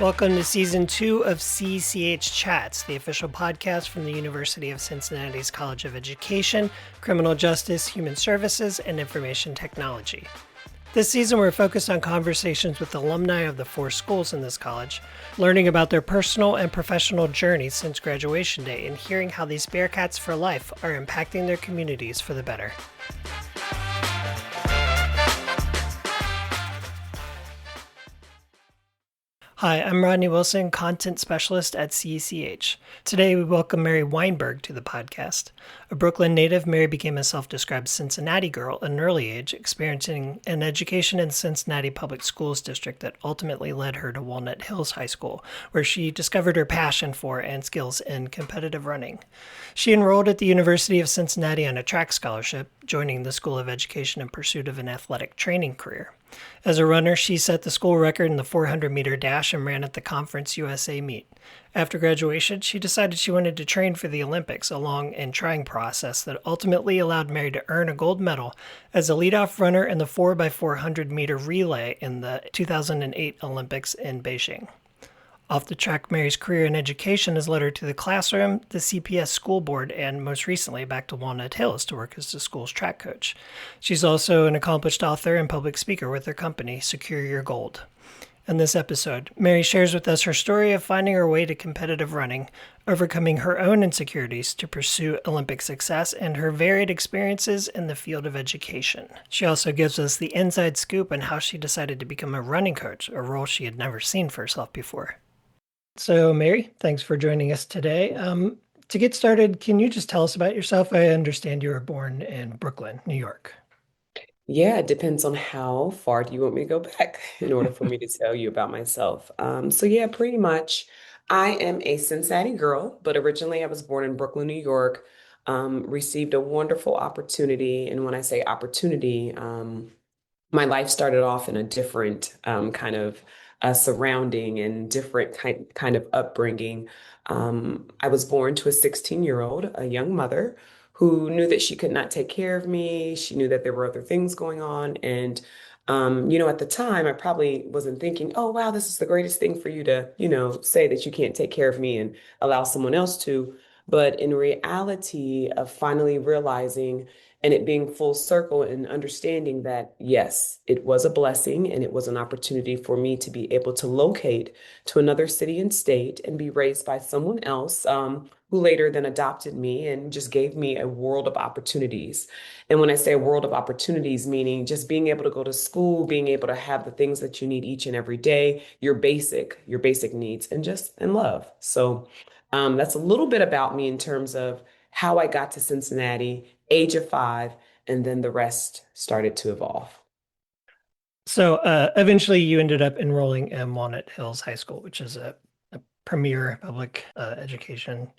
Welcome to Season 2 of CCH Chats, the official podcast from the University of Cincinnati's College of Education, Criminal Justice, Human Services, and Information Technology. This season, we're focused on conversations with alumni of the 4 schools in this college, learning about their personal and professional journeys since graduation day, and hearing how these Bearcats for life are impacting their communities for the better. Hi, I'm Rodney Wilson, Content Specialist at CCH. Today, we welcome Mary Wineberg to the podcast. A Brooklyn native, Mary became a self-described Cincinnati girl at an early age, experiencing an education in Cincinnati Public Schools district that ultimately led her to Walnut Hills High School, where she discovered her passion for and skills in competitive running. She enrolled at the University of Cincinnati on a track scholarship, joining the School of Education in pursuit of an athletic training career. As a runner, she set the school record in the 400-meter dash and ran at the Conference USA meet. After graduation, she decided she wanted to train for the Olympics, a long and trying process that ultimately allowed Mary to earn a gold medal as a leadoff runner in the 4x400-meter relay in the 2008 Olympics in Beijing. Off the track, Mary's career in education has led her to the classroom, the CPS School Board, and most recently back to Walnut Hills to work as the school's track coach. She's also an accomplished author and public speaker with her company, Secure Your Gold. In this episode, Mary shares with us her story of finding her way to competitive running, overcoming her own insecurities to pursue Olympic success, and her varied experiences in the field of education. She also gives us the inside scoop on how she decided to become a running coach, a role she had never seen for herself before. So, Mary, thanks for joining us today. To get started, can you just tell us about yourself? I understand you were born in Brooklyn, New York. Yeah, it depends on how far do you want me to go back in order for me to tell you about myself. So pretty much I am a Cincinnati girl, but originally I was born in Brooklyn, New York, received a wonderful opportunity. And when I say opportunity, my life started off in a different kind of surrounding and different kind of upbringing. I was born to a 16-year-old, a young mother who knew that she could not take care of me. She knew that there were other things going on. And, at the time, I probably wasn't thinking, oh, wow, this is the greatest thing for you to, say that you can't take care of me and allow someone else to. But in reality of finally realizing and it being full circle and understanding that, yes, it was a blessing and it was an opportunity for me to be able to locate to another city and state and be raised by someone else who later then adopted me and just gave me a world of opportunities. And when I say a world of opportunities, meaning just being able to go to school, being able to have the things that you need each and every day, your basic needs, and just in love. So that's a little bit about me in terms of how I got to Cincinnati, age of 5, and then the rest started to evolve. So, eventually you ended up enrolling in Walnut Hills High School, which is a premier public education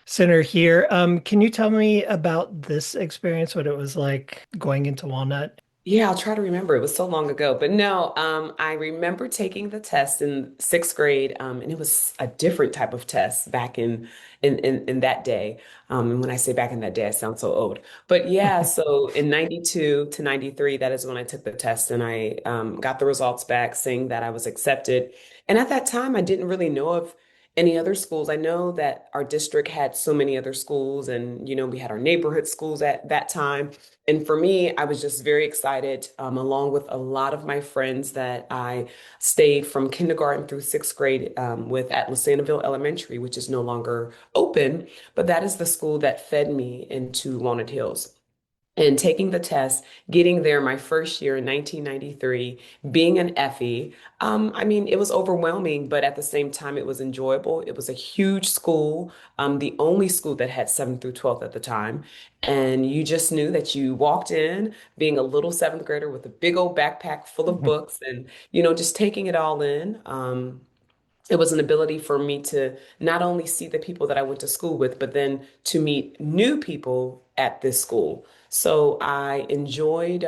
center here. Can you tell me about this experience, what it was like going into Walnut? Yeah, I'll try to remember. It was so long ago, but no, I remember taking the test in 6th grade, and it was a different type of test back in that day. And when I say back in that day, I sound so old. But yeah, so in 92 to 93, that is when I took the test, and I got the results back saying that I was accepted. And at that time, I didn't really know of any other schools. I know that our district had so many other schools, and we had our neighborhood schools at that time. And for me, I was just very excited, along with a lot of my friends that I stayed from kindergarten through 6th grade with at Lusanaville Elementary, which is no longer open, but that is the school that fed me into Walnut Hills. And taking the test, getting there my first year in 1993, being an Effie, I mean, it was overwhelming, but at the same time, it was enjoyable. It was a huge school, the only school that had 7th through 12th at the time. And you just knew that you walked in being a little 7th grader with a big old backpack full of books and, just taking it all in. It was an ability for me to not only see the people that I went to school with, but then to meet new people at this school. So I enjoyed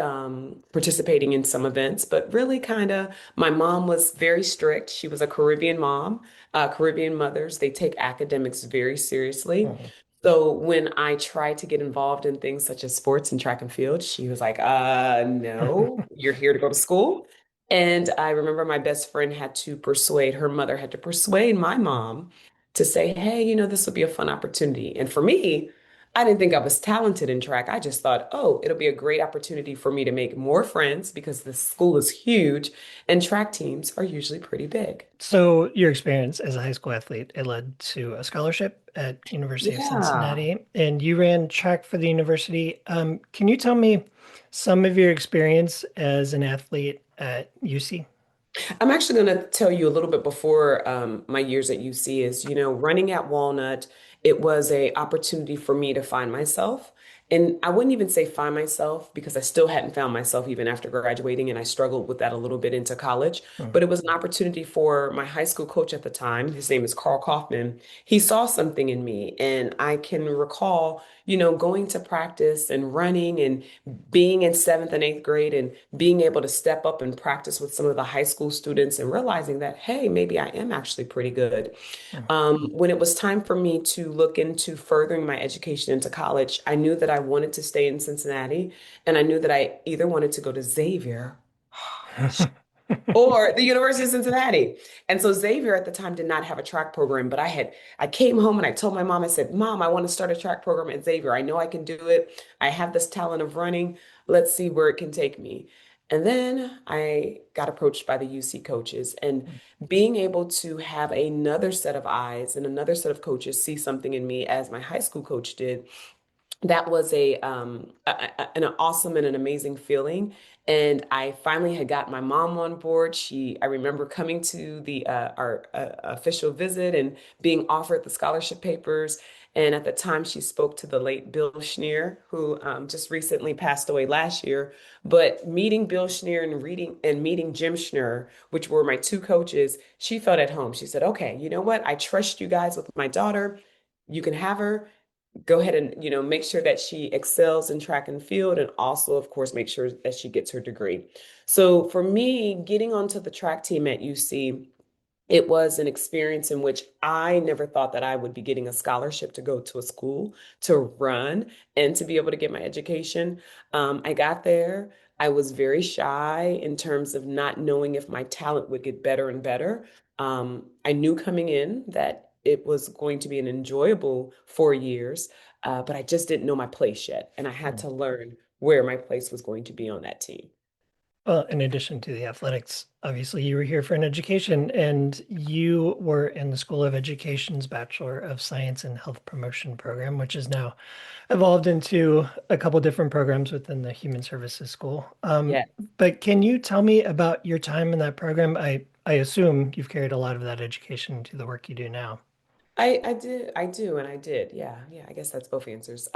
participating in some events, but really kind of my mom was very strict. She was a Caribbean mom. Caribbean mothers, they take academics very seriously. Mhm. So when I tried to get involved in things such as sports and track and field, she was like, no, you're here to go to school. And I remember my best friend her mother had to persuade my mom to say, hey, this would be a fun opportunity. And for me, I didn't think I was talented in track. I just thought, oh, it'll be a great opportunity for me to make more friends because the school is huge and track teams are usually pretty big. So your experience as a high school athlete, it led to a scholarship at University of Yeah. Cincinnati, and you ran track for the university. Can you tell me some of your experience as an athlete at UC? I'm actually going to tell you a little bit before my years at UC is, running at Walnut, it was a opportunity for me to find myself. And I wouldn't even say find myself because I still hadn't found myself even after graduating, and I struggled with that a little bit into college. Hmm. But it was an opportunity for my high school coach at the time. His name is Carl Kaufman. He saw something in me, and I can recall, going to practice and running and being in seventh and eighth grade and being able to step up and practice with some of the high school students and realizing that, hey, maybe I am actually pretty good. Hmm. When it was time for me to look into furthering my education into college, I knew that I wanted to stay in Cincinnati, and I knew that I either wanted to go to Xavier or the University of Cincinnati. And so Xavier at the time did not have a track program, but I came home and I told my mom, I said, Mom, I want to start a track program at Xavier. I know I can do it. I have this talent of running. Let's see where it can take me. And then I got approached by the UC coaches, and being able to have another set of eyes and another set of coaches see something in me as my high school coach did, that was an awesome and an amazing feeling. And I finally had got my mom on board. I remember coming to the our official visit and being offered the scholarship papers. And at the time, she spoke to the late Bill Schneer, who just recently passed away last year. But meeting Bill Schneer and reading and meeting Jim Schneer, which were my two coaches, she felt at home. She said, "Okay, you know what? I trust you guys with my daughter. You can have her, go ahead and make sure that she excels in track and field, and also of course make sure that she gets her degree." So for me, getting onto the track team at UC, it was an experience in which I never thought that I would be getting a scholarship to go to a school to run and to be able to get my education. I got there. I was very shy in terms of not knowing if my talent would get better and better. I knew coming in that it was going to be an enjoyable 4 years, but I just didn't know my place yet. And I had to learn where my place was going to be on that team. Well, in addition to the athletics, obviously you were here for an education and you were in the School of Education's Bachelor of Science and Health Promotion program, which has now evolved into a couple different programs within the Human Services School. Yeah. But can you tell me about your time in that program? I assume you've carried a lot of that education to the work you do now. I do, and I did. Yeah, yeah, I guess that's both answers.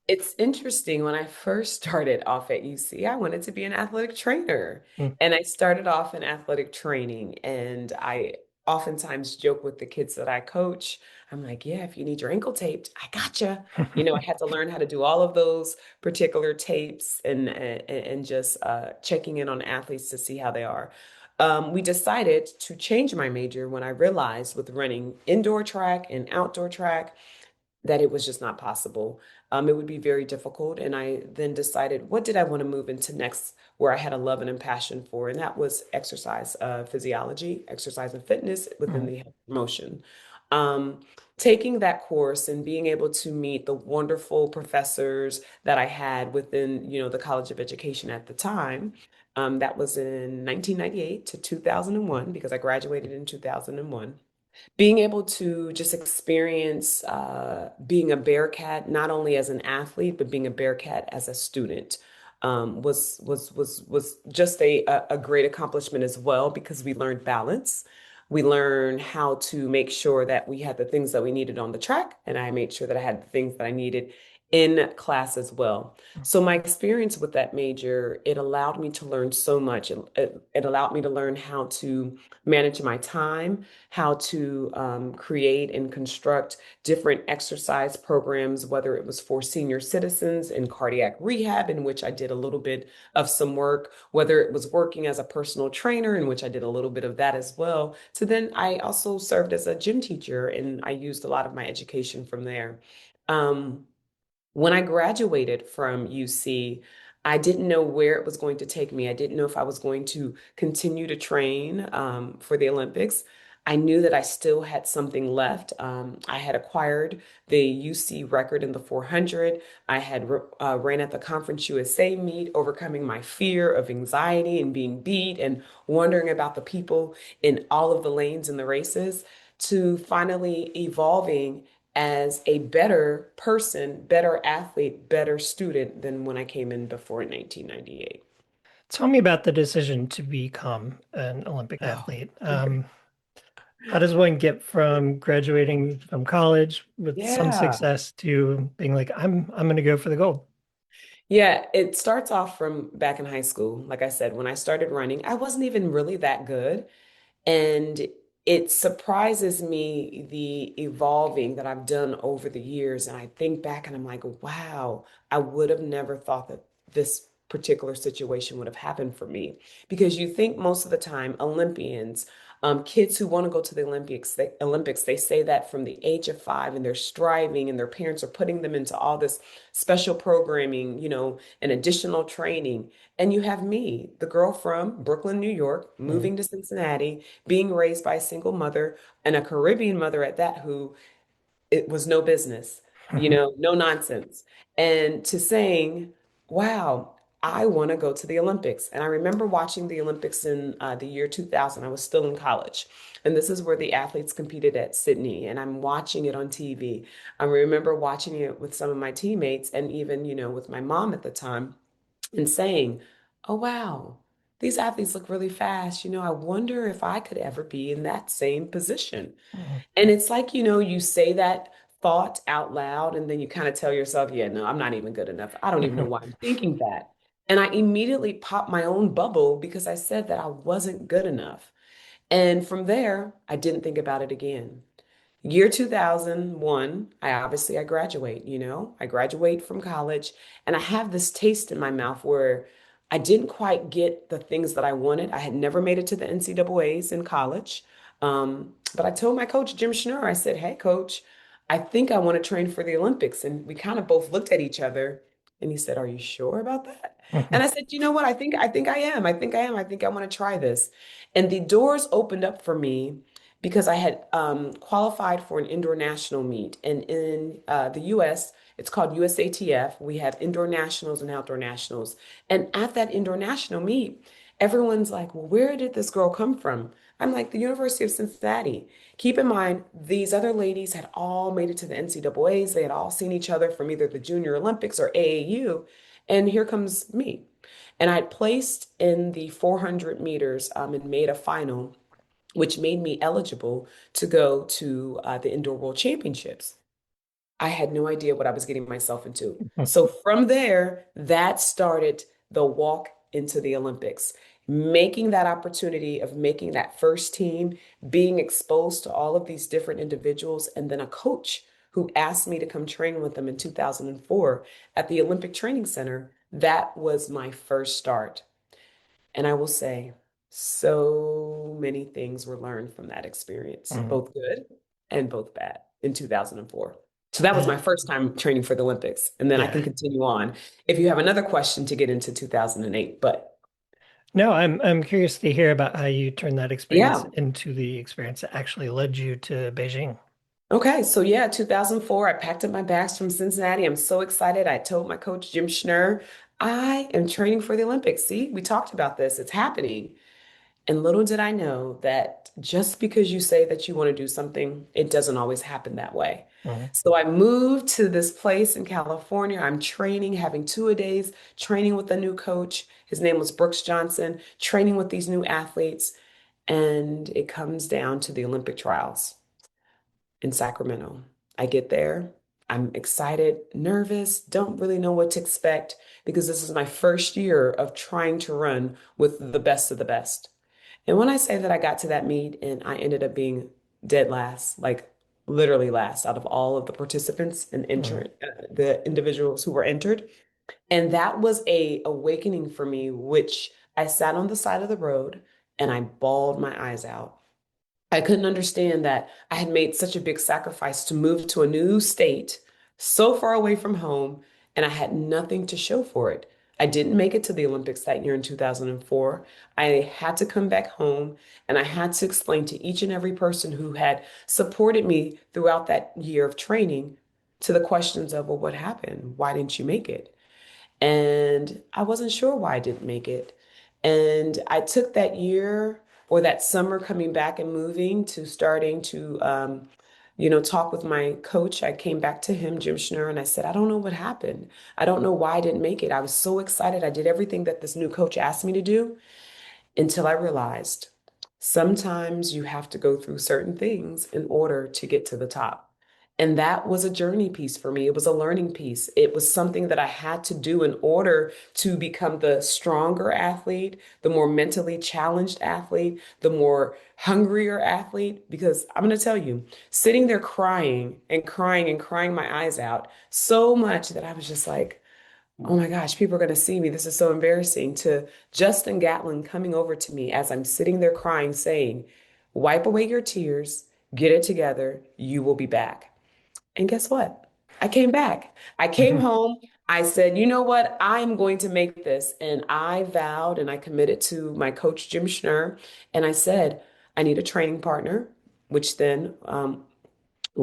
It's interesting. When I first started off at UC, I wanted to be an athletic trainer. And I started off in athletic training. And I oftentimes joke with the kids that I coach. I'm like, yeah, if you need your ankle taped, I gotcha. I had to learn how to do all of those particular tapes and just checking in on athletes to see how they are. We decided to change my major when I realized with running indoor track and outdoor track that it was just not possible. It would be very difficult. And I then decided, what did I want to move into next, where I had a love and a passion for? And that was exercise, physiology, exercise and fitness within the health promotion. Um, Taking that course and being able to meet the wonderful professors that I had within, the College of Education at the time. That was in 1998 to 2001 because I graduated in 2001. Being able to just experience being a Bearcat, not only as an athlete, but being a Bearcat as a student, was just a great accomplishment as well because we learned balance. We learned how to make sure that we had the things that we needed on the track, and I made sure that I had the things that I needed in class as well. So my experience with that major, it allowed me to learn so much. It allowed me to learn how to manage my time, how to create and construct different exercise programs, whether it was for senior citizens in cardiac rehab, in which I did a little bit of some work, whether it was working as a personal trainer, in which I did a little bit of that as well. So then I also served as a gym teacher, and I used a lot of my education from there. Um, when I graduated from UC, I didn't know where it was going to take me. I didn't know if I was going to continue to train for the Olympics. I knew that I still had something left. I had acquired the UC record in the 400. I had ran at the Conference USA meet, overcoming my fear of anxiety and being beat and wondering about the people in all of the lanes in the races, to finally evolving as a better person, better athlete, better student than when I came in before in 1998. Tell me about the decision to become an Olympic Oh, athlete. How does one get from graduating from college with some yeah. success to being like, I'm going to go for the gold? Yeah, it starts off from back in high school. Like I said, when I started running, I wasn't even really that good. And it surprises me the evolving that I've done over the years. And I think back and I'm like, wow, I would have never thought that this particular situation would have happened for me. Because you think most of the time, Olympians, kids who want to go to the Olympics, they say that from the age of 5 and they're striving and their parents are putting them into all this special programming, and additional training. And you have me, the girl from Brooklyn, New York, Mm. moving to Cincinnati, being raised by a single mother and a Caribbean mother at that, who it was no business, no nonsense. And to saying, wow, I want to go to the Olympics. And I remember watching the Olympics in the year 2000. I was still in college. And this is where the athletes competed at Sydney. And I'm watching it on TV. I remember watching it with some of my teammates and even, with my mom at the time, and saying, oh, wow, these athletes look really fast. I wonder if I could ever be in that same position. Mm. And it's like, you say that thought out loud, and then you kind of tell yourself, yeah, no, I'm not even good enough. I don't even know why I'm thinking that. And I immediately popped my own bubble because I said that I wasn't good enough. And from there, I didn't think about it again. Year 2001, I graduate, I graduate from college and I have this taste in my mouth where I didn't quite get the things that I wanted. I had never made it to the NCAAs in college. But I told my coach, Jim Schnur, I said, hey, coach, I think I want to train for the Olympics. And we kind of both looked at each other and he said, are you sure about that? And I said, you know what? I think I am. I think I am. I think I want to try this. And the doors opened up for me because I had qualified for an indoor national meet. And in the US, it's called USATF. We have indoor nationals and outdoor nationals. And at that indoor national meet, everyone's like, well, where did this girl come from? I'm like, the University of Cincinnati. Keep in mind, these other ladies had all made it to the NCAAs. They had all seen each other from either the Junior Olympics or AAU. And here comes me. And I placed in the 400 meters and made a final, which made me eligible to go to the Indoor World Championships. I had no idea what I was getting myself into. So from there, that started the walk into the Olympics, making that opportunity of making that first team, being exposed to all of these different individuals, and then a coach who asked me to come train with them in 2004 at the Olympic Training Center. That was my first start. And I will say, so many things were learned from that experience, Mm. both good and both bad in 2004. So that was Uh, my first time training for the Olympics. And then I yeah. can continue on if you have another question to get into 2008. But No, I'm curious to hear about how you turned that experience yeah. into the experience that actually led you to Beijing. Okay. So yeah, 2004, I packed up my bags from Cincinnati. I'm so excited. I told my coach, Jim Schnur, I am training for the Olympics. See, we talked about this. It's happening. And little did I know that just because you say that you want to do something, it doesn't always happen that way. Mhm. So I moved to this place in California. I'm training, having 2-a-days, training with a new coach. His name was Brooks Johnson, training with these new athletes. And it comes down to the Olympic trials in Sacramento. I get there. I'm excited, nervous, don't really know what to expect because this is my first year of trying to run with the best of the best. And when I say that I got to that meet and I ended up being dead last, like literally last out of all of the participants and Mhm. the individuals who were entered. And that was a awakening for me, which I sat on the side of the road and I bawled my eyes out. I couldn't understand that I had made such a big sacrifice to move to a new state, so far away from home, and I had nothing to show for it. I didn't make it to the Olympics that year in 2004. I had to come back home and I had to explain to each and every person who had supported me throughout that year of training to the questions of, well, what happened? Why didn't you make it? And I wasn't sure why I didn't make it. And I took that year or that summer coming back and moving to starting to, talk with my coach. I came back to him, Jim Schnur, and I said, I don't know what happened. I don't know why I didn't make it. I was so excited. I did everything that this new coach asked me to do until I realized sometimes you have to go through certain things in order to get to the top. And that was a journey piece for me. It was a learning piece. It was something that I had to do in order to become the stronger athlete, the more mentally challenged athlete, the more hungrier athlete. Because I'm going to tell you, sitting there crying and crying and crying my eyes out so much that I was just like, oh my gosh, people are going to see me. This is so embarrassing. To Justin Gatlin coming over to me as I'm sitting there crying, saying, wipe away your tears, get it together, you will be back. And guess what? I came back. I came home. I said, you know what? I am going to make this. And I vowed and I committed to my coach, Jim Schnur. And I said, I need a training partner, which then who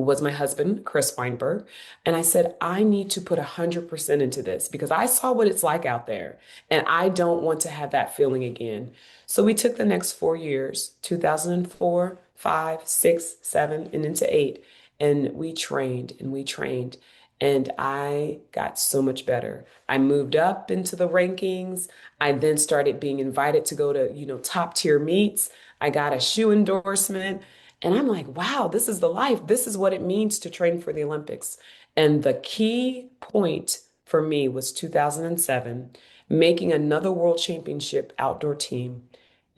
was my husband, Chris Weinberg. And I said, I need to put 100% into this because I saw what it's like out there. And I don't want to have that feeling again. So we took the next 4 years, 2004, 5, 6, 7, and into 8. And we trained and we trained. And I got so much better. I moved up into the rankings. I then started being invited to go to, top tier meets. I got a shoe endorsement. And I'm like, wow, this is the life. This is what it means to train for the Olympics. And the key point for me was 2007, making another world championship outdoor team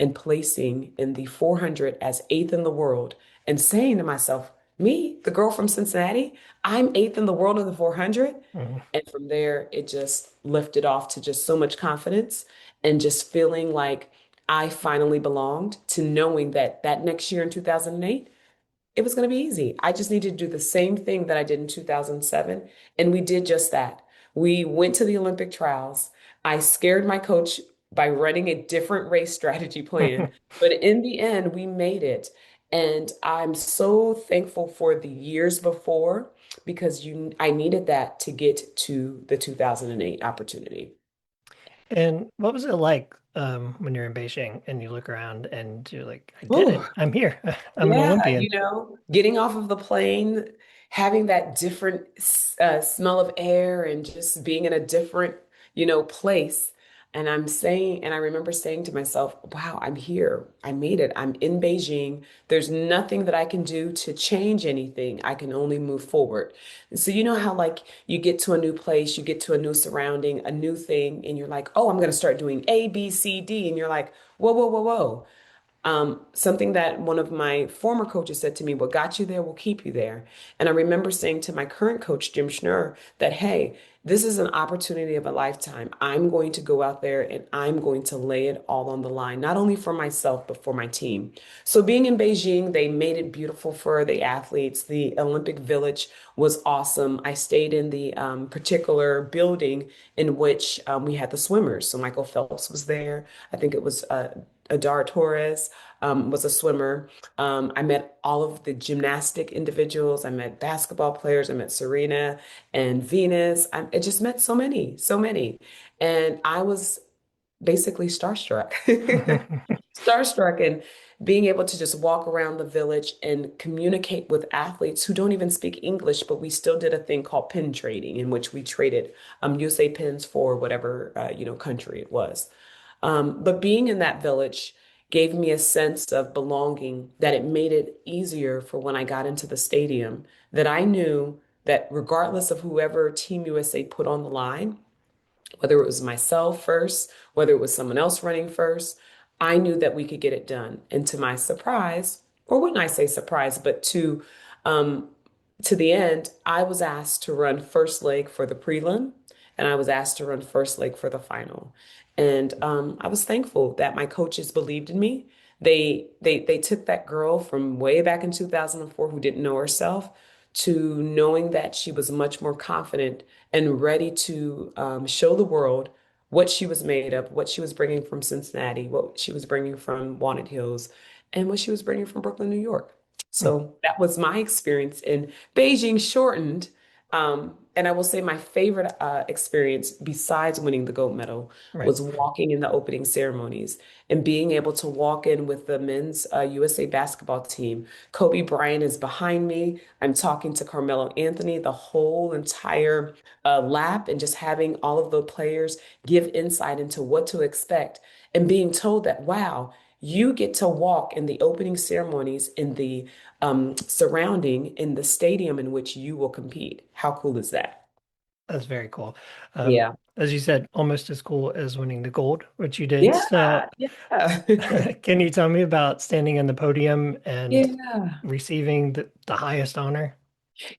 and placing in the 400 as eighth in the world and saying to myself, me, the girl from Cincinnati, I'm eighth in the world in the 400. Mhm. And from there, it just lifted off to just so much confidence and just feeling like I finally belonged to knowing that that next year in 2008, it was going to be easy. I just needed to do the same thing that I did in 2007. And we did just that. We went to the Olympic trials. I scared my coach by running a different race strategy plan. But in the end, we made it. And I'm so thankful for the years before because I needed that to get to the 2008 opportunity. And what was it like when you're in Beijing and you look around and you're like, I did it. Oh, I'm here. I'm an yeah, Olympian. getting off of the plane, having that different smell of air and just being in a different, place. And I remember saying to myself, wow, I'm here. I made it. I'm in Beijing. There's nothing that I can do to change anything. I can only move forward. And so, you know how, like, you get to a new place, you get to a new surrounding, a new thing, and you're like, oh, I'm going to start doing A, B, C, D. And you're like, whoa, whoa, whoa, whoa. Something that one of my former coaches said to me, what got you there will keep you there. And I remember saying to my current coach, Jim Schnur, that, hey, this is an opportunity of a lifetime. I'm going to go out there and I'm going to lay it all on the line, not only for myself, but for my team. So being in Beijing, they made it beautiful for the athletes. The Olympic Village was awesome. I stayed in the particular building in which we had the swimmers. So Michael Phelps was there. I think it was Adar Torres was a swimmer. I met all of the gymnastic individuals. I met basketball players. I met Serena and Venus. I just met so many, so many. And I was basically starstruck. Starstruck and being able to just walk around the village and communicate with athletes who don't even speak English, but we still did a thing called pin trading in which we traded USA pins for whatever country it was. But being in that village gave me a sense of belonging that it made it easier for when I got into the stadium that I knew that regardless of whoever Team USA put on the line, whether it was myself first, whether it was someone else running first, I knew that we could get it done. And to my surprise, or wouldn't I say surprise, but um, to the end, I was asked to run first leg for the prelim, and I was asked to run first leg for the final. And I was thankful that my coaches believed in me. They took that girl from way back in 2004 who didn't know herself to knowing that she was much more confident and ready to show the world what she was made of, what she was bringing from Cincinnati, what she was bringing from Walnut Hills, and what she was bringing from Brooklyn, New York. Mm. So that was my experience in Beijing shortened. And I will say my favorite experience besides winning the gold medal Right. was walking in the opening ceremonies and being able to walk in with the men's USA basketball team. Kobe Bryant is behind me. I'm talking to Carmelo Anthony the whole entire lap and just having all of the players give insight into what to expect and being told that, wow, you get to walk in the opening ceremonies in the surrounding in the stadium in which you will compete. How cool is that? That's very cool. Yeah. As you said, almost as cool as winning the gold, which you did. Yeah. So, Yeah. can you tell me about standing on the podium and Yeah. receiving the highest honor?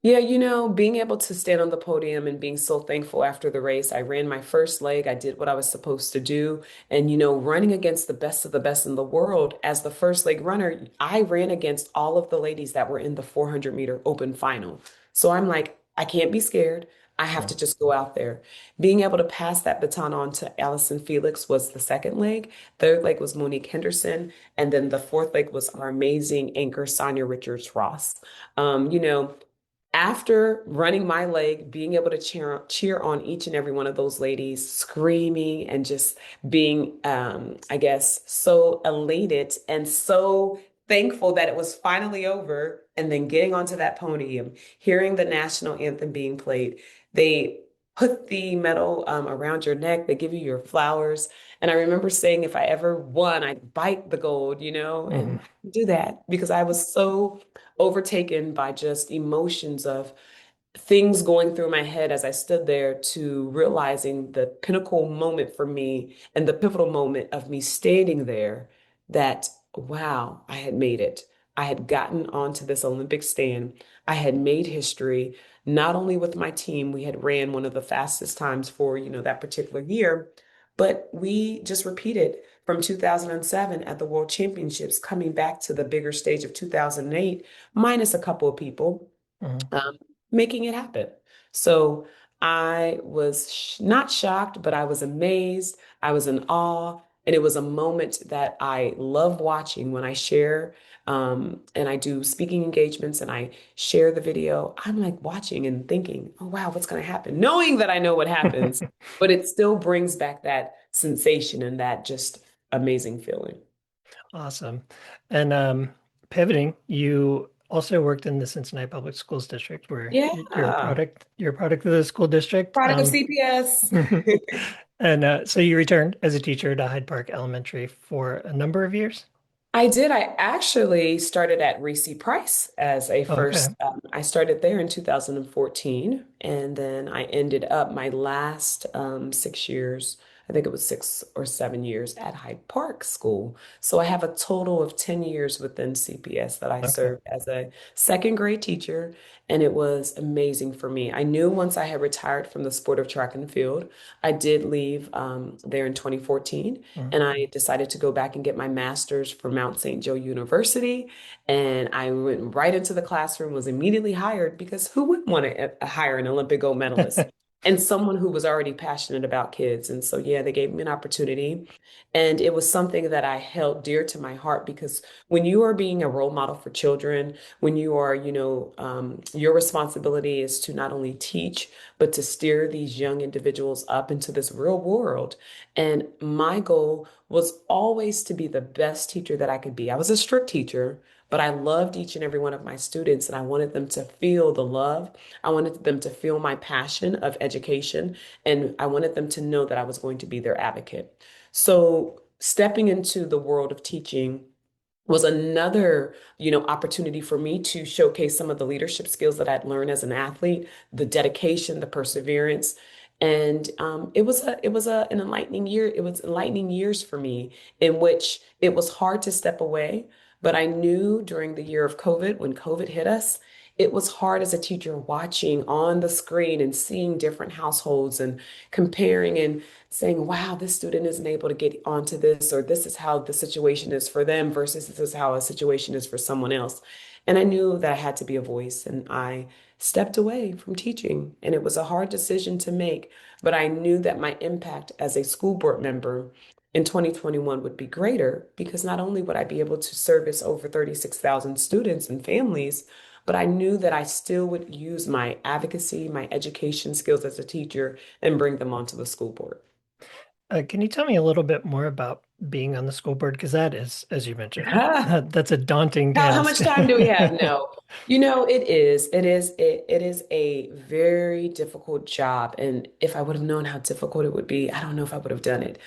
Yeah, being able to stand on the podium and being so thankful after the race. I ran my first leg. I did what I was supposed to do. And, running against the best of the best in the world as the first leg runner, I ran against all of the ladies that were in the 400-meter open final. So I'm like, I can't be scared. I have Mm. to just go out there. Being able to pass that baton on to Allison Felix was the second leg. Third leg was Monique Henderson. And then the fourth leg was our amazing anchor, Sonia Richards Ross. Um, you know, after running my leg, being able to cheer on each and every one of those ladies, screaming and just being, I guess, so elated and so thankful that it was finally over, and then getting onto that podium, hearing the national anthem being played, they put the medal around your neck, they give you your flowers. And I remember saying, if I ever won, I'd bite the gold, Mhm. and do that because I was so overtaken by just emotions of things going through my head as I stood there to realizing the pinnacle moment for me and the pivotal moment of me standing there that, wow, I had made it. I had gotten onto this Olympic stand. I had made history, not only with my team, we had ran one of the fastest times for, that particular year, but we just repeated from 2007 at the World Championships, coming back to the bigger stage of 2008, minus a couple of people Mhm. um, making it happen. So I was not shocked, but I was amazed. I was in awe. And it was a moment that I love watching when I share and I do speaking engagements and I share the video. I'm like watching and thinking, oh, wow, what's going to happen? Knowing that I know what happens, but it still brings back that sensation and that just amazing feeling. Awesome. And pivoting, you also worked in the Cincinnati Public Schools district where you're a Yeah. product of the school district. Product of CPS. And so you returned as a teacher to Hyde Park Elementary for a number of years? I did. I actually started at Reese Price as a Oh, okay. first. I started there in 2014, and then I ended up my last 6 years. I think it was 6 or 7 years at Hyde Park School. So I have a total of 10 years within CPS that I Okay. served as a second grade teacher, and it was amazing for me. I knew once I had retired from the sport of track and field, I did leave there in 2014 Mhm. and I decided to go back and get my master's from Mount St. Joe University. And I went right into the classroom, was immediately hired because who wouldn't want to hire an Olympic gold medalist and someone who was already passionate about kids? And so, yeah, they gave me an opportunity. And it was something that I held dear to my heart because when you are being a role model for children, when you are, your responsibility is to not only teach, but to steer these young individuals up into this real world. And my goal was always to be the best teacher that I could be. I was a strict teacher, but I loved each and every one of my students, and I wanted them to feel the love. I wanted them to feel my passion of education, and I wanted them to know that I was going to be their advocate. So, stepping into the world of teaching was another, opportunity for me to showcase some of the leadership skills that I'd learned as an athlete, the dedication, the perseverance. And it was an enlightening year. It was enlightening years for me in which it was hard to step away. But I knew during the year of COVID, when COVID hit us, it was hard as a teacher watching on the screen and seeing different households and comparing and saying, wow, this student isn't able to get onto this, or this is how the situation is for them versus this is how a situation is for someone else. And I knew that I had to be a voice. And I stepped away from teaching. And it was a hard decision to make, but I knew that my impact as a school board member in 2021 would be greater because not only would I be able to service over 36,000 students and families, but I knew that I still would use my advocacy, my education skills as a teacher, and bring them onto the school board. Can you tell me a little bit more about being on the school board? Because that is, as you mentioned, that's a daunting How task. much time do we have? No. You know, it is a very difficult job. And if I would have known how difficult it would be, I don't know if I would have done it.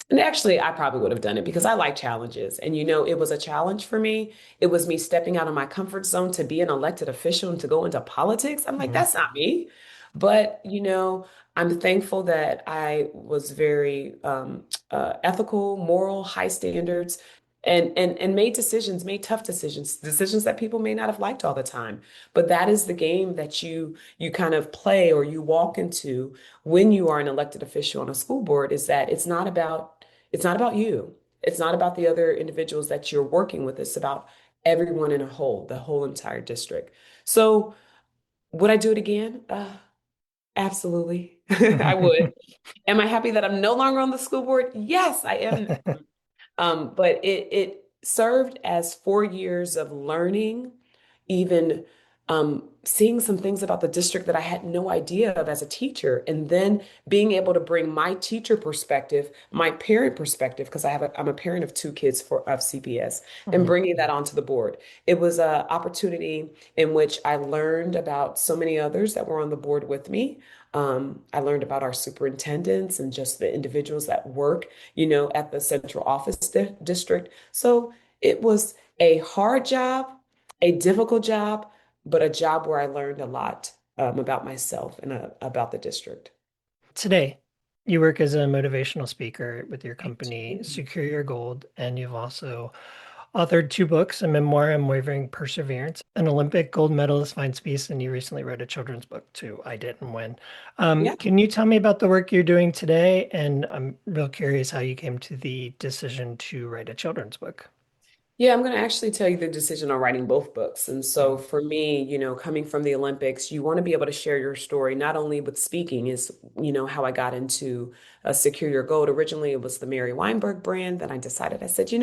And actually, I probably would have done it because I like challenges. And it was a challenge for me. It was me stepping out of my comfort zone to be an elected official and to go into politics. I'm like, Mhm. that's not me. But, I'm thankful that I was very ethical, moral, high standards, and made decisions, made tough decisions, decisions that people may not have liked all the time. But that is the game that you kind of play or you walk into when you are an elected official on a school board, is that it's not about you. It's not about the other individuals that you're working with. It's about everyone in a whole, the whole entire district. So would I do it again? Absolutely. I would. Am I happy that I'm no longer on the school board? Yes, I am. But it served as 4 years of learning, even seeing some things about the district that I had no idea of as a teacher, and then being able to bring my teacher perspective, my parent perspective, because I'm a parent of two kids of CPS, and Mhm. bringing that onto the board. It was an opportunity in which I learned about so many others that were on the board with me. I learned about our superintendents and just the individuals that work at the central office district. So it was a hard job, a difficult job, but a job where I learned a lot about myself and about the district. Today, you work as a motivational speaker with your I company, do. Secure Your Gold, and you've also authored two books, a memoir, Unwavering Perseverance, an Olympic gold medalist finds peace, and you recently wrote a children's book too, I Didn't Win. Yeah. Can you tell me about the work you're doing today? And I'm real curious how you came to the decision to write a children's book. Yeah, I'm going to actually tell you the decision on writing both books. And so for me, coming from the Olympics, you want to be able to share your story, not only with speaking, how I got into Secure Your Gold. Originally, it was the Mary Wineberg brand. Then I said,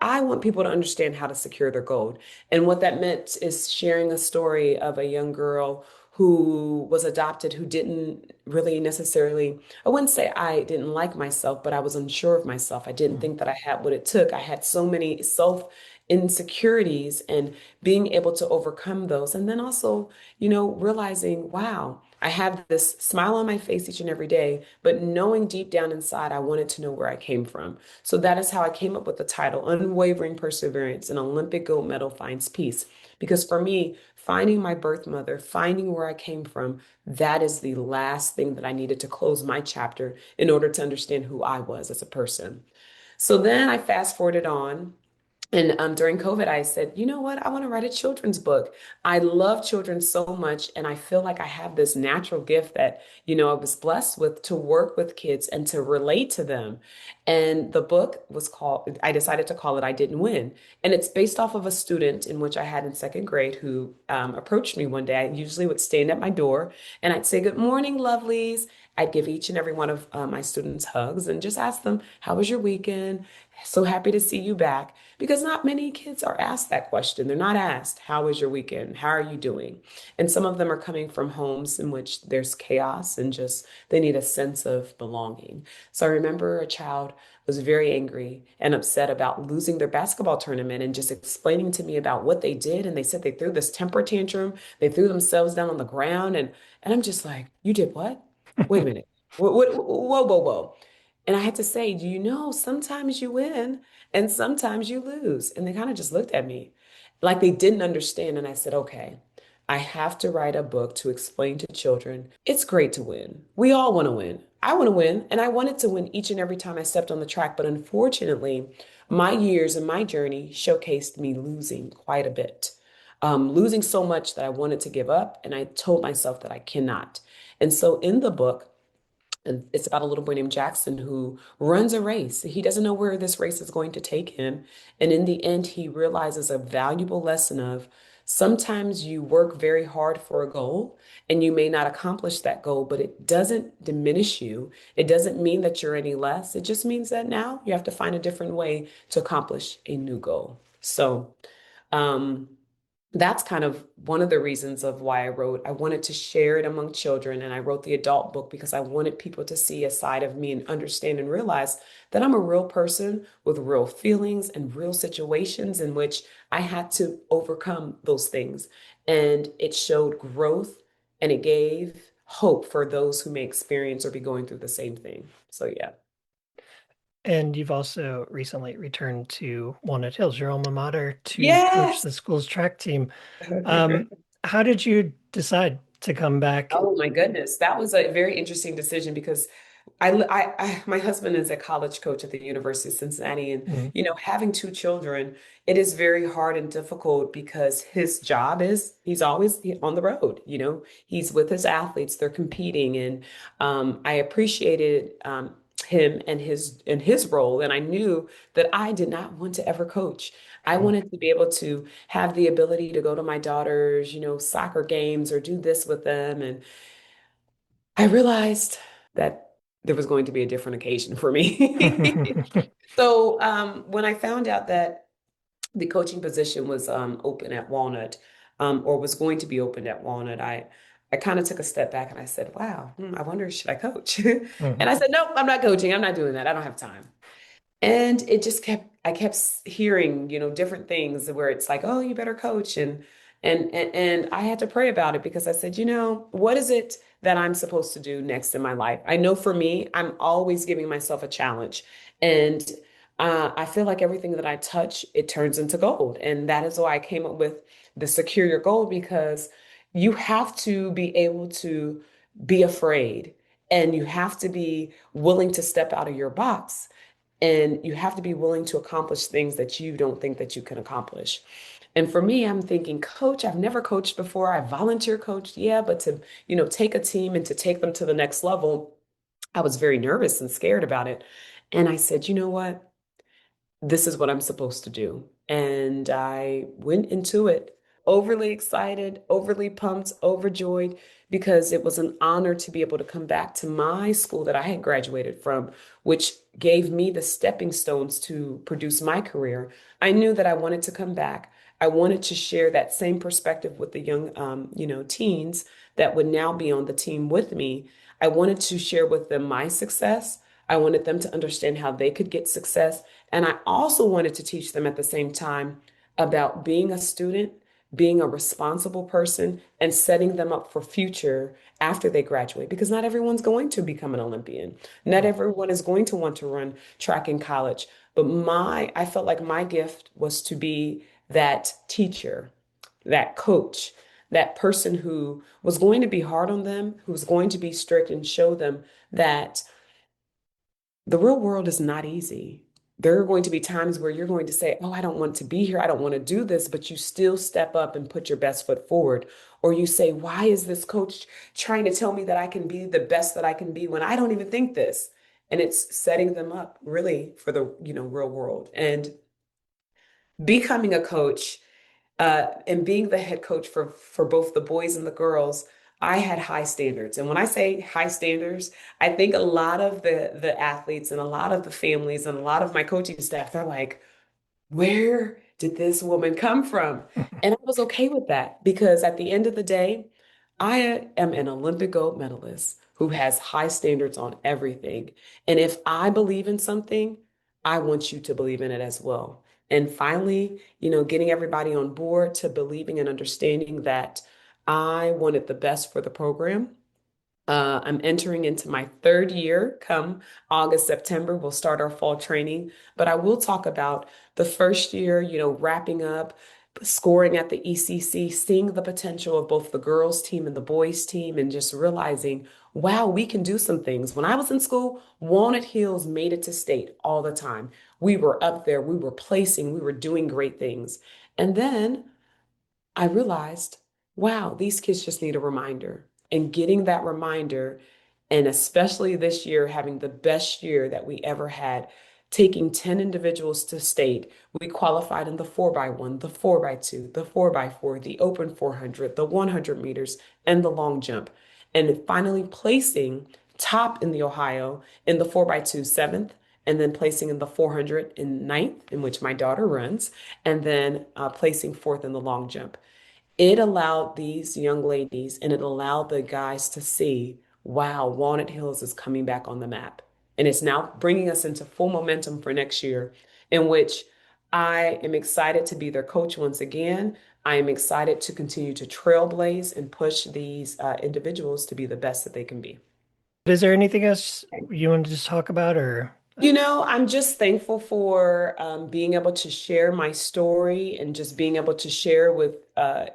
I want people to understand how to secure their gold. And what that meant is sharing a story of a young girl who was adopted, who didn't really necessarily, I wouldn't say I didn't like myself, but I was unsure of myself. I didn't think that I had what it took. I had so many self insecurities and being able to overcome those. And then also, realizing, wow, I have this smile on my face each and every day, but knowing deep down inside, I wanted to know where I came from. So that is how I came up with the title, Unwavering Perseverance, an Olympic gold medal finds peace. Because for me, finding my birth mother, finding where I came from, that is the last thing that I needed to close my chapter in order to understand who I was as a person. So then I fast forwarded on. And during COVID, I said, you know what? I want to write a children's book. I love children so much. And I feel like I have this natural gift that, I was blessed with to work with kids and to relate to them. And the book I decided to call it I Didn't Win. And it's based off of a student in which I had in second grade who approached me one day. I usually would stand at my door and I'd say, "Good morning, lovelies." I'd give each and every one of my students hugs and just ask them, "How was your weekend? So happy to see you back." Because not many kids are asked that question. They're not asked, "How was your weekend? How are you doing?" And some of them are coming from homes in which there's chaos and just they need a sense of belonging. So I remember a child was very angry and upset about losing their basketball tournament and just explaining to me about what they did. And they said they threw this temper tantrum, they threw themselves down on the ground. And I'm just like, "You did what? Wait a minute. Whoa, whoa, whoa." And I had to say, "Do you know sometimes you win and sometimes you lose?" And they kind of just looked at me like they didn't understand. And I said, "Okay, I have to write a book to explain to children it's great to win. We all want to win. I want to win, and I wanted to win each and every time I stepped on the track. But unfortunately, my years and my journey showcased me losing quite a bit, losing so much that I wanted to give up. And I told myself that I cannot. And so in the book, and it's about a little boy named Jackson who runs a race. He doesn't know where this race is going to take him. And in the end, he realizes a valuable lesson of Sometimes you work very hard for a goal and you may not accomplish that goal, but it doesn't diminish you. It doesn't mean that you're any less. It just means that now you have to find a different way to accomplish a new goal. So, um, that's kind of one of the reasons of why I wanted to share it among children, and I wrote the adult book because I wanted people to see a side of me and understand and realize that I'm a real person with real feelings and real situations in which I had to overcome those things. And it showed growth and it gave hope for those who may experience or be going through the same thing. So yeah. And you've also recently returned to Walnut Hills, your alma mater, to coach Yes. the school's track team. Um, how did you decide to come back? Oh my goodness, that was a very interesting decision because my husband is a college coach at the University of Cincinnati, and Mm, having two children, it is very hard and difficult because his job is he's always on the road. He's with his athletes, they're competing, and I appreciated him and his role, and I knew that I did not want to ever coach. I mm. wanted to be able to have the ability to go to my daughter's, soccer games or do this with them. And I realized that there was going to be a different occasion for me. So when I found out that the coaching position was open at Walnut, or was going to be opened at Walnut, I kind of took a step back and I said, wow, I wonder, should I coach? And Mhm. I said, nope, I'm not coaching. I'm not doing that. I don't have time. And it just I kept hearing, different things where it's like, oh, you better coach. And I had to pray about it because I said, what is it that I'm supposed to do next in my life? I know for me, I'm always giving myself a challenge. And I feel like everything that I touch, it turns into gold. And that is why I came up with the Secure Your Gold, because you have to be able to be afraid and you have to be willing to step out of your box, and you have to be willing to accomplish things that you don't think that you can accomplish. And for me, I'm thinking, coach, I've never coached before. I volunteer coached, yeah, but to, take a team and to take them to the next level, I was very nervous and scared about it. And I said, you know what? This is what I'm supposed to do. And I went into it overly excited, overly pumped, overjoyed, because it was an honor to be able to come back to my school that I had graduated from, which gave me the stepping stones to produce my career. I knew that I wanted to come back. I wanted to share that same perspective with the young, teens that would now be on the team with me. I wanted to share with them my success. I wanted them to understand how they could get success. And I also wanted to teach them at the same time about being a student, being a responsible person, and setting them up for future after they graduate. Because not everyone's going to become an Olympian. Not everyone is going to want to run track in college. But I felt like my gift was to be that teacher, that coach, that person who was going to be hard on them, who was going to be strict and show them that the real world is not easy. There are going to be times where you're going to say, oh, I don't want to be here. I don't want to do this, but you still step up and put your best foot forward. Or you say, why is this coach trying to tell me that I can be the best that I can be when I don't even think this? And it's setting them up really for the, real world. And becoming a coach, and being the head coach for both the boys and the girls, I had high standards. And when I say high standards, I think a lot of the athletes and a lot of the families and a lot of my coaching staff, they're like, where did this woman come from? And I was okay with that because at the end of the day, I am an Olympic gold medalist who has high standards on everything. And if I believe in something, I want you to believe in it as well. And finally, getting everybody on board to believing and understanding that I wanted the best for the program. I'm entering into my third year. Come August, September, we'll start our fall training. But I will talk about the first year, wrapping up, scoring at the ECC, seeing the potential of both the girls' team and the boys' team, and just realizing, wow, we can do some things. When I was in school, Walnut Hills made it to state all the time. We were up there, we were placing, we were doing great things. And then I realized, wow, these kids just need a reminder. And getting that reminder, and especially this year, having the best year that we ever had, taking 10 individuals to state. We qualified in the 4x1, the 4x2, the 4x4, the open 400, the 100 meters, and the long jump. And finally placing top in the Ohio in the 4x2 seventh, and then placing in the 400 in ninth, in which my daughter runs, and then placing fourth in the long jump. It allowed these young ladies and it allowed the guys to see, wow, Walnut Hills is coming back on the map. And it's now bringing us into full momentum for next year, in which I am excited to be their coach once again. I am excited to continue to trailblaze and push these individuals to be the best that they can be. Is there anything else you wanted to talk about, or? I'm just thankful for being able to share my story and just being able to share with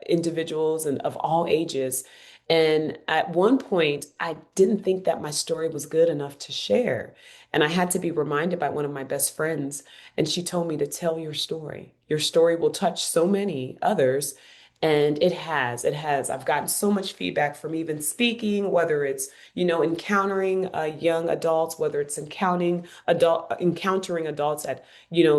individuals and of all ages. And at one point, I didn't think that my story was good enough to share. And I had to be reminded by one of my best friends, and she told me to tell your story. Your story will touch so many others. And it has, it has. I've gotten so much feedback from even speaking, whether it's, encountering young adults, whether it's encountering adults at,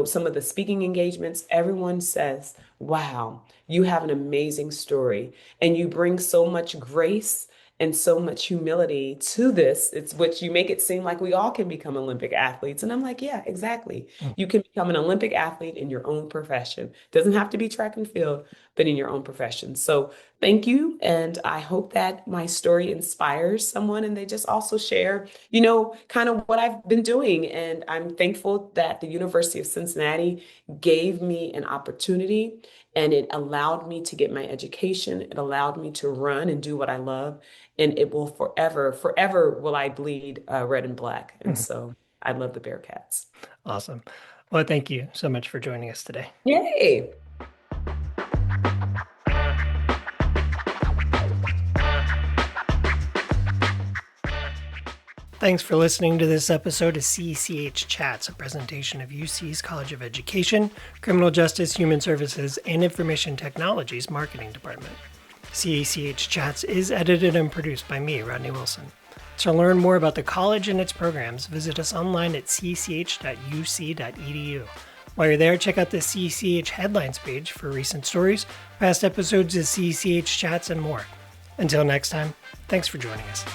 some of the speaking engagements. Everyone says, wow, you have an amazing story and you bring so much grace and so much humility to this. It's what you make it seem like we all can become Olympic athletes. And I'm like, yeah, exactly. You can become an Olympic athlete in your own profession. Doesn't have to be track and field, but in your own profession. So thank you. And I hope that my story inspires someone and they just also share, kind of what I've been doing. And I'm thankful that the University of Cincinnati gave me an opportunity and it allowed me to get my education. It allowed me to run and do what I love. And it will forever will I bleed red and black. And so I love the Bearcats. Awesome. Well, thank you so much for joining us today. Yay. Thanks for listening to this episode of CECH Chats, a presentation of UC's College of Education, Criminal Justice, Human Services, and Information Technologies Marketing Department. CECH Chats is edited and produced by me, Rodney Wilson. To learn more about the college and its programs, visit us online at cech.uc.edu. While you're there, check out the CECH Headlines page for recent stories, past episodes of CECH Chats, and more. Until next time, thanks for joining us.